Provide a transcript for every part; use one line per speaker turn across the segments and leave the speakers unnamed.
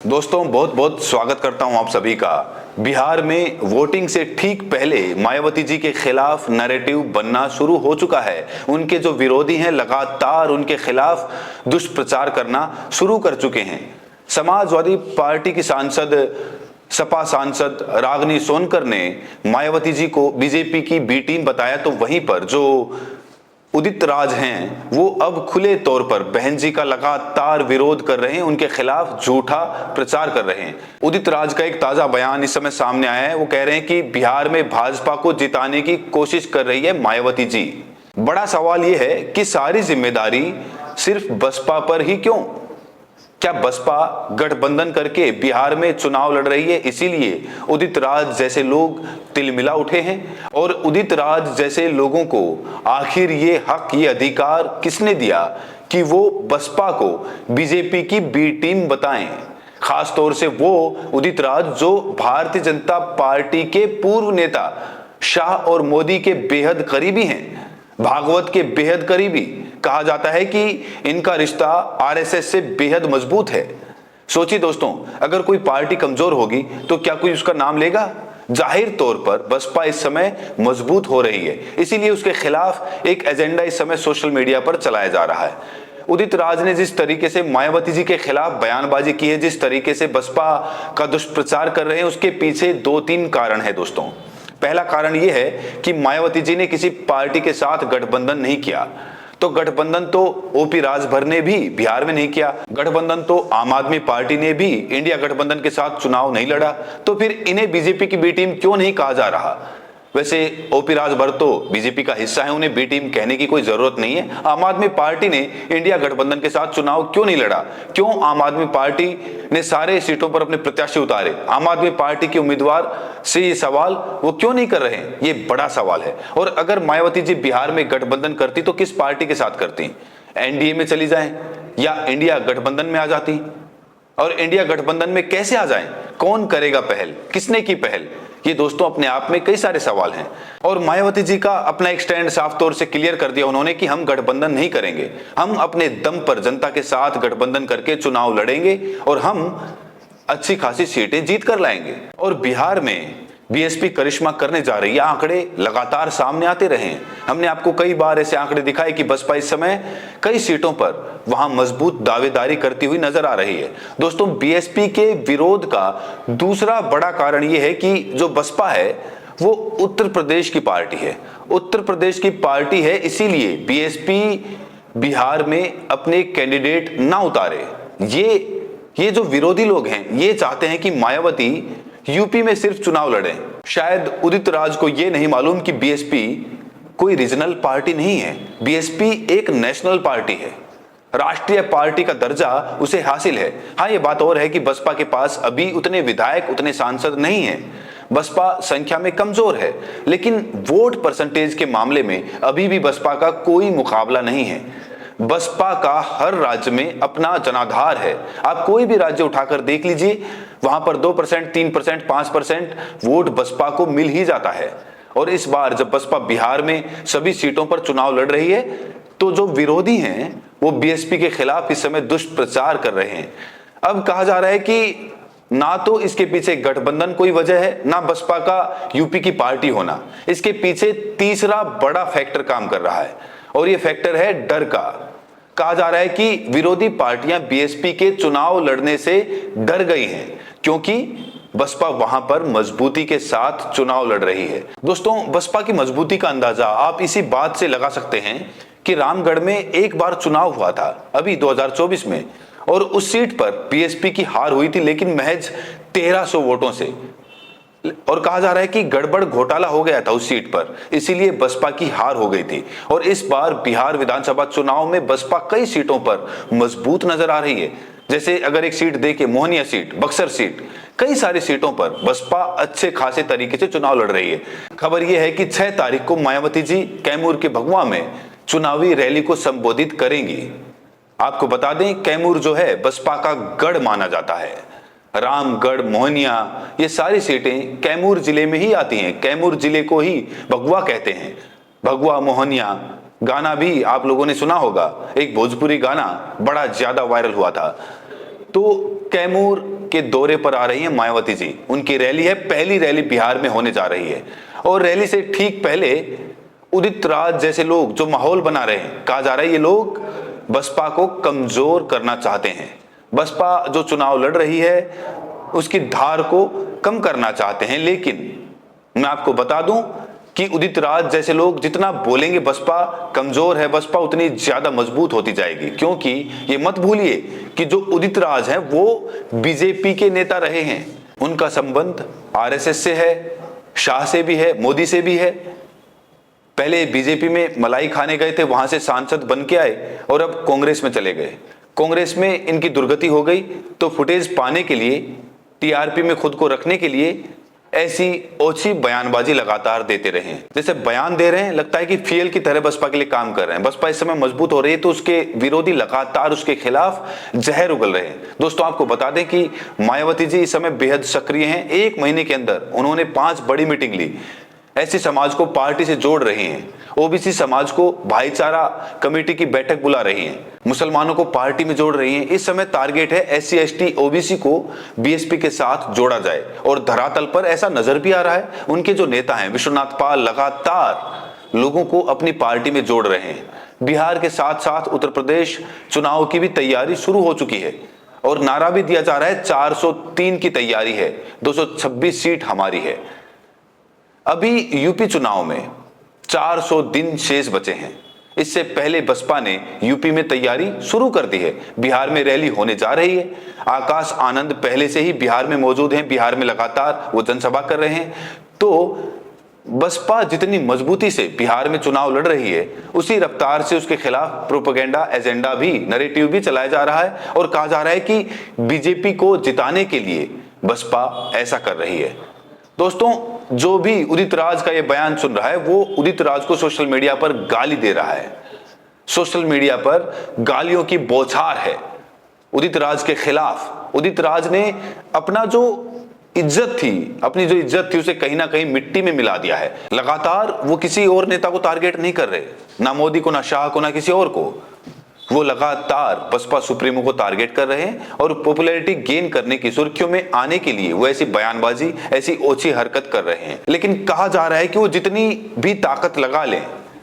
दोस्तों बहुत बहुत स्वागत करता हूं आप सभी का। बिहार में वोटिंग से ठीक पहले मायावती जी के खिलाफ नैरेटिव बनना शुरू हो चुका है। उनके जो विरोधी हैं लगातार उनके खिलाफ दुष्प्रचार करना शुरू कर चुके हैं। समाजवादी पार्टी की सांसद सपा सांसद रागिनी सोनकर ने मायावती जी को बीजेपी की बी टीम बताया, तो वहीं पर जो उदित राज हैं वो अब खुले तौर पर बहन जी का लगातार विरोध कर रहे हैं, उनके खिलाफ झूठा प्रचार कर रहे हैं। उदित राज का एक ताजा बयान इस समय सामने आया है। वो कह रहे हैं कि बिहार में भाजपा को जिताने की कोशिश कर रही है मायावती जी। बड़ा सवाल ये है कि सारी जिम्मेदारी सिर्फ बसपा पर ही क्यों? क्या बसपा गठबंधन करके बिहार में चुनाव लड़ रही है, इसीलिए उदित राज जैसे लोग तिलमिला उठे हैं? और उदित राज जैसे लोगों को आखिर ये हक, ये अधिकार किसने दिया कि वो बसपा को बीजेपी की बी टीम बताएं? खास तौर से वो उदित राज जो भारतीय जनता पार्टी के पूर्व नेता शाह और मोदी के बेहद करीबी हैं, भागवत के बेहद करीबी। कहा जाता है कि इनका रिश्ता आरएसएस से बेहद मजबूत है। सोचिए दोस्तों, अगर कोई पार्टी कमजोर होगी तो क्या कोई उसका नाम लेगा? जाहिर तौर पर बसपा इस समय मजबूत हो रही है, इसीलिए उसके खिलाफ एक एजेंडा इस समय सोशल मीडिया पर चलाया जा रहा है। उदित राज ने जिस तरीके से मायावती जी के खिलाफ बयानबाजी की है, जिस तरीके से बसपा का दुष्प्रचार कर रहे हैं, उसके पीछे 2-3 कारण है दोस्तों। पहला कारण यह है कि मायावती जी ने किसी पार्टी के साथ गठबंधन नहीं किया। तो गठबंधन तो ओपी राजभर ने भी बिहार में नहीं किया, गठबंधन तो आम आदमी पार्टी ने भी इंडिया गठबंधन के साथ चुनाव नहीं लड़ा। तो फिर इन्हें बीजेपी की बी टीम क्यों नहीं कहा जा रहा? वैसे ओपी राजभर तो बीजेपी का हिस्सा है, उन्हें बी टीम कहने की कोई जरूरत नहीं है। आम आदमी पार्टी ने इंडिया गठबंधन के साथ चुनाव क्यों नहीं लड़ा? क्यों आम आदमी पार्टी ने सारे सीटों पर अपने प्रत्याशी उतारे? आम आदमी पार्टी के उम्मीदवार से ये सवाल वो क्यों नहीं कर रहे हैं? ये बड़ा सवाल है। और अगर मायावती जी बिहार में गठबंधन करती तो किस पार्टी के साथ करती? एनडीए में चली जाएं या इंडिया गठबंधन में आ जाती? और इंडिया गठबंधन में कैसे आ जाएं? कौन करेगा पहल? किसने की पहल? ये दोस्तों अपने आप में कई सारे सवाल हैं। और मायावती जी का अपना एक स्टैंड साफ तौर से क्लियर कर दिया उन्होंने कि हम गठबंधन नहीं करेंगे, हम अपने दम पर जनता के साथ गठबंधन करके चुनाव लड़ेंगे और हम अच्छी खासी सीटें जीत कर लाएंगे। और बिहार में बीएसपी करिश्मा करने जा रही है। आंकड़े लगातार सामने आते रहे हैं। हमने आपको कई बार ऐसे आंकड़े दिखाए कि बसपा इस समय कई सीटों पर वहां मजबूत दावेदारी करती हुई नजर आ रही है। दोस्तों, बीएसपी के विरोध का दूसरा बड़ा कारण यह है कि जो बसपा है वो उत्तर प्रदेश की पार्टी है। उत्तर प्रदेश की पार्टी है, इसीलिए बीएसपी बिहार में अपने कैंडिडेट ना उतारे। ये जो विरोधी लोग हैं ये चाहते हैं कि मायावती यूपी में सिर्फ चुनाव लड़े। शायद उदित राज को यह नहीं मालूम कि बीएसपी कोई रीजनल पार्टी नहीं है, बीएसपी एक नेशनल पार्टी है, राष्ट्रीय पार्टी का दर्जा उसे हासिल है। हाँ, ये बात और है कि बसपा के पास अभी उतने विधायक, उतने सांसद नहीं है। बसपा संख्या में कमजोर है, लेकिन वोट परसेंटेज के मामले में अभी भी बसपा का कोई मुकाबला नहीं है। बसपा का हर राज्य में अपना जनाधार है। आप कोई भी राज्य उठाकर देख लीजिए, वहां पर 2%, 3%, 5% वोट बसपा को मिल ही जाता है। और इस बार जब बसपा बिहार में सभी सीटों पर चुनाव लड़ रही है तो जो विरोधी हैं वो बीएसपी के खिलाफ इस समय दुष्प्रचार कर रहे हैं। अब कहा जा रहा है कि ना तो इसके पीछे गठबंधन कोई वजह है, ना बसपा का यूपी की पार्टी होना। इसके पीछे तीसरा बड़ा फैक्टर काम कर रहा है और ये फैक्टर है डर का। कहा जा रहा है कि विरोधी पार्टियां बीएसपी के चुनाव लड़ने से डर गई हैं क्योंकि बसपा वहां पर मजबूती के साथ चुनाव लड़ रही है। दोस्तों, बसपा की मजबूती का अंदाजा आप इसी बात से लगा सकते हैं कि रामगढ़ में एक बार चुनाव हुआ था अभी 2024 में, और उस सीट पर बीएसपी की हार हुई थी, लेकिन महज 1300 वोटों से। और कहा जा रहा है कि गड़बड़ घोटाला हो गया था उस सीट पर, इसीलिए बसपा की हार हो गई थी। और इस बार बिहार विधानसभा चुनाव में बसपा कई सीटों पर मजबूत नजर आ रही है। जैसे अगर एक सीट देखे, मोहनिया सीट, बक्सर सीट, कई सारी सीटों पर बसपा अच्छे खासे तरीके से चुनाव लड़ रही है। खबर यह है कि 6 तारीख को मायावती जी कैमूर के भगवा में चुनावी रैली को संबोधित करेंगी। आपको बता दें, कैमूर जो है बसपा का गढ़ माना जाता है। रामगढ़, मोहनिया, ये सारी सीटें कैमूर जिले में ही आती हैं। कैमूर जिले को ही भगवा कहते हैं। भगवा, मोहनिया गाना भी आप लोगों ने सुना होगा, एक भोजपुरी गाना बड़ा ज्यादा वायरल हुआ था। तो कैमूर के दौरे पर आ रही हैं मायावती जी। उनकी रैली है, पहली रैली बिहार में होने जा रही है। और रैली से ठीक पहले उदित राज जैसे लोग जो माहौल बना रहे हैं, कहा जा रहा है ये लोग बसपा को कमजोर करना चाहते हैं। बसपा जो चुनाव लड़ रही है उसकी धार को कम करना चाहते हैं। लेकिन मैं आपको बता दूं कि उदित राज जैसे लोग जितना बोलेंगे बसपा कमजोर है, बसपा उतनी ज्यादा मजबूत होती जाएगी। क्योंकि ये मत भूलिए कि जो उदित राज है वो बीजेपी के नेता रहे हैं, उनका संबंध आरएसएस से है, शाह से भी है, मोदी से भी है। पहले बीजेपी में मलाई खाने गए थे, वहां से सांसद बन के आए और अब कांग्रेस में चले गए। कांग्रेस में इनकी दुर्गति हो गई तो फुटेज पाने के लिए, टीआरपी में खुद को रखने के लिए ऐसी ओछी बयानबाजी लगातार देते रहे। जैसे बयान दे रहे हैं, लगता है कि फीएल की तरह बसपा के लिए काम कर रहे हैं। बसपा इस समय मजबूत हो रही है तो उसके विरोधी लगातार उसके खिलाफ जहर उगल रहे हैं। दोस्तों आपको बता दें कि मायावती जी इस समय बेहद सक्रिय हैं। 1 महीने के अंदर उन्होंने 5 बड़ी मीटिंग ली, ऐसी समाज को पार्टी से जोड़ रही हैं। ओबीसी समाज को भाईचारा कमेटी की बैठक बुला रही हैं, मुसलमानों को पार्टी में जोड़ रही हैं। इस समय टारगेट है एससी एसटी ओबीसी को बीएसपी के साथ जोड़ा जाए और धरातल पर ऐसा नजर भी आ रहा है। उनके जो नेता हैं विश्वनाथ पाल लगातार लोगों को अपनी पार्टी में जोड़ रहे हैं। बिहार के साथ साथ उत्तर प्रदेश चुनाव की भी तैयारी शुरू हो चुकी है और नारा भी दिया जा रहा है 403 की तैयारी है, 226 सीट हमारी है। अभी यूपी चुनाव में 400 दिन शेष बचे हैं। इससे पहले बसपा ने यूपी में तैयारी शुरू कर दी है। बिहार में रैली होने जा रही है। आकाश आनंद पहले से ही बिहार में मौजूद हैं, बिहार में लगातार वो जनसभा कर रहे हैं। तो बसपा जितनी मजबूती से बिहार में चुनाव लड़ रही है, उसी रफ्तार से उसके खिलाफ प्रोपेगेंडा एजेंडा भी, नैरेटिव भी चलाया जा रहा है और कहा जा रहा है कि बीजेपी को जिताने के लिए बसपा ऐसा कर रही है। दोस्तों जो भी उदित राज का ये बयान सुन रहा है वो उदित राज को सोशल मीडिया पर गाली दे रहा है। सोशल मीडिया पर गालियों की बौछार है उदित राज के खिलाफ। उदित राज ने अपना जो इज्जत थी, अपनी जो इज्जत थी उसे कहीं ना कहीं मिट्टी में मिला दिया है। लगातार वो किसी और नेता को टारगेट नहीं कर रहे, ना मोदी को, ना शाह को, ना किसी और को। वो लगातार बसपा सुप्रीमो को टारगेट कर रहे हैं और पॉपुलैरिटी गेन करने की, सुर्खियों में आने के लिए वो ऐसी बयानबाजी, ऐसी ओछी हरकत कर रहे हैं। लेकिन कहा जा रहा है कि वो जितनी भी ताकत लगा लें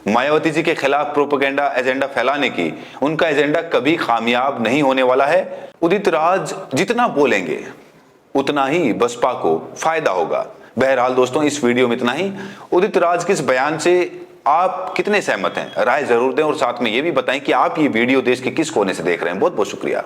मायावती जी के खिलाफ प्रोपेगेंडा एजेंडा फैलाने की, उनका एजेंडा कभी कामयाब नहीं होने वाला है। उदित राज जितना बोलेंगे उतना ही बसपा को फायदा होगा। बहरहाल दोस्तों इस वीडियो में इतना ही। उदित राज के इस बयान से आप कितने सहमत हैं, राय जरूर दें और साथ में ये भी बताएं कि आप ये वीडियो देश के किस कोने से देख रहे हैं। बहुत बहुत शुक्रिया।